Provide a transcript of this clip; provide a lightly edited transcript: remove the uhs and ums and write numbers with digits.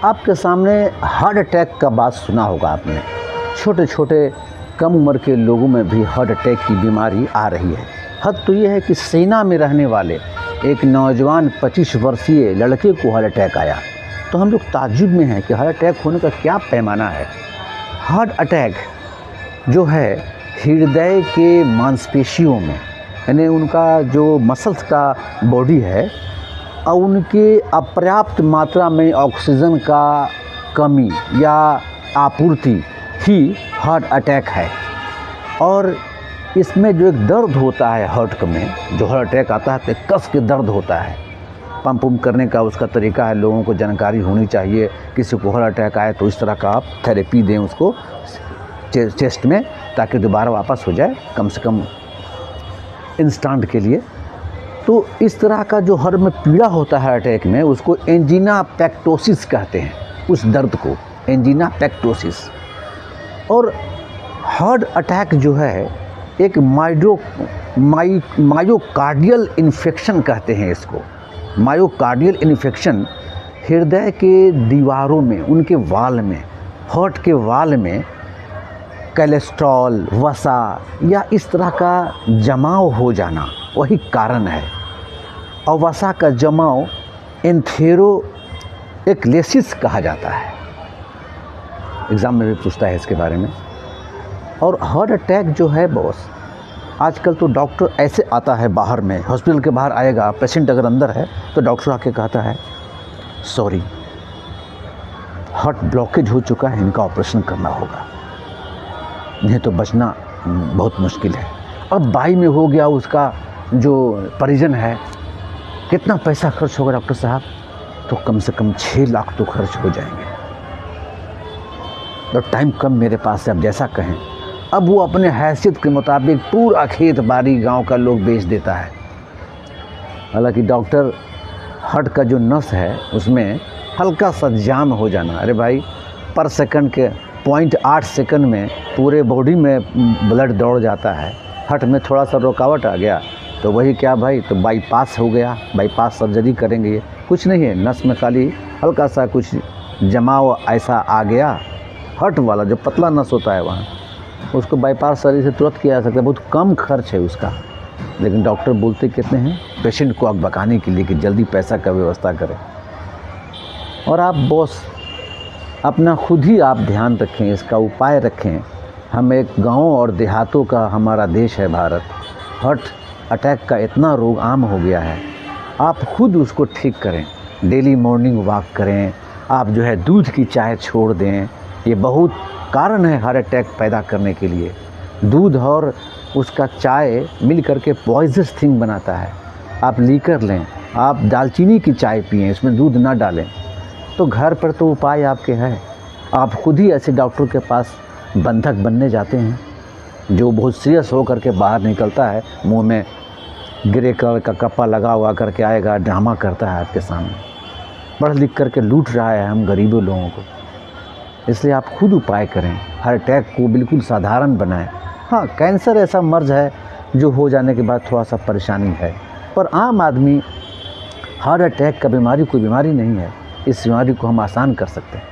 आपके सामने heart attack का बात सुना होगा आपने। छोटे छोटे कम उम्र के लोगों में भी हार्ट अटैक की बीमारी आ रही है। हद तो ये है कि सेना में रहने वाले एक नौजवान 25 वर्षीय लड़के को हार्ट अटैक आया। तो हम लोग ताज्जुब में हैं कि हार्ट अटैक होने का क्या पैमाना है। हार्ट अटैक जो है हृदय के मांसपेशियों में, यानी उनका जो मसल्स का बॉडी है और उनके अपर्याप्त मात्रा में ऑक्सीजन का कमी या आपूर्ति ही हार्ट अटैक है। और इसमें जो एक दर्द होता है हार्ट में, जो हार्ट अटैक आता है तो कस के दर्द होता है। पंप करने का उसका तरीका है, लोगों को जानकारी होनी चाहिए। किसी को हार्ट अटैक आए तो इस तरह का आप थेरेपी दें उसको चेस्ट में, ताकि दोबारा वापस हो जाए, कम से कम इंस्टेंट के लिए। तो इस तरह का जो हार्ट में पीड़ा होता है अटैक में, उसको एंजीना पेक्टोसिस कहते हैं। उस दर्द को एंजीना पेक्टोसिस। और हार्ट अटैक जो है एक मायोकार्डियल इन्फेक्शन कहते हैं इसको। मायोकार्डियल इन्फेक्शन हृदय के दीवारों में, उनके वाल में, हार्ट के वाल में कोलेस्ट्रॉल, वसा या इस तरह का जमाव हो जाना वही कारण है। और वसा का जमाव एंथेरोएक्लेसिस कहा जाता है। एग्ज़ाम में भी पूछता है इसके बारे में। और हार्ट अटैक जो है बॉस, आजकल तो डॉक्टर ऐसे आता है बाहर में, हॉस्पिटल के बाहर आएगा, पेशेंट अगर अंदर है तो डॉक्टर आके कहता है सॉरी हार्ट ब्लॉकेज हो चुका है, इनका ऑपरेशन करना होगा, नहीं तो बचना बहुत मुश्किल है। अब बाई में हो गया उसका जो परिजन है, कितना पैसा खर्च होगा डॉक्टर साहब? तो कम से कम 6 लाख तो खर्च हो जाएंगे। तो टाइम कम मेरे पास है, अब जैसा कहें। अब वो अपने हैसियत के मुताबिक पूरा खेत बाड़ी गांव का लोग बेच देता है। हालांकि डॉक्टर हार्ट का जो नस है उसमें हल्का सा जाम हो जाना, अरे भाई पर सेकंड के 0.8 सेकंड में पूरे बॉडी में ब्लड दौड़ जाता है। हार्ट में थोड़ा सा रुकावट आ गया तो वही क्या भाई, तो बाईपास हो गया, बाईपास सर्जरी करेंगे। ये कुछ नहीं है, नस में खाली हल्का सा कुछ जमाव ऐसा आ गया। हार्ट वाला जो पतला नस होता है वहाँ, उसको बाईपास सर्जरी से तुरंत किया जा सकता है। बहुत कम खर्च है उसका। लेकिन डॉक्टर बोलते कितने हैं पेशेंट को बकाने के लिए कि जल्दी पैसा का व्यवस्था करें। और आप बॉस अपना खुद ही आप ध्यान रखें, इसका उपाय रखें। हम एक गाँव और देहातों का हमारा देश है भारत। हार्ट अटैक का इतना रोग आम हो गया है, आप खुद उसको ठीक करें। डेली मॉर्निंग वॉक करें, आप जो है दूध की चाय छोड़ दें। ये बहुत कारण है हार्ट अटैक पैदा करने के लिए। दूध और उसका चाय मिल करके पॉइजनस थिंग बनाता है। आप लीकर लें, आप दालचीनी की चाय पिएं, इसमें दूध ना डालें। तो घर पर तो उपाय आपके हैं। आप खुद ही ऐसे डॉक्टर के पास बंधक बनने जाते हैं जो बहुत सीरियस हो करके बाहर निकलता है, मुंह में ग्रे कलर का कपड़ा लगा हुआ करके आएगा, ड्रामा करता है आपके सामने, पढ़ लिख करके लूट रहा है हम गरीबों लोगों को। इसलिए आप खुद उपाय करें, हार्ट अटैक को बिल्कुल साधारण बनाएं। हाँ, कैंसर ऐसा मर्ज है जो हो जाने के बाद थोड़ा सा परेशानी है, पर आम आदमी हार्ट अटैक का बीमारी कोई बीमारी नहीं है। इस बीमारी को हम आसान कर सकते हैं।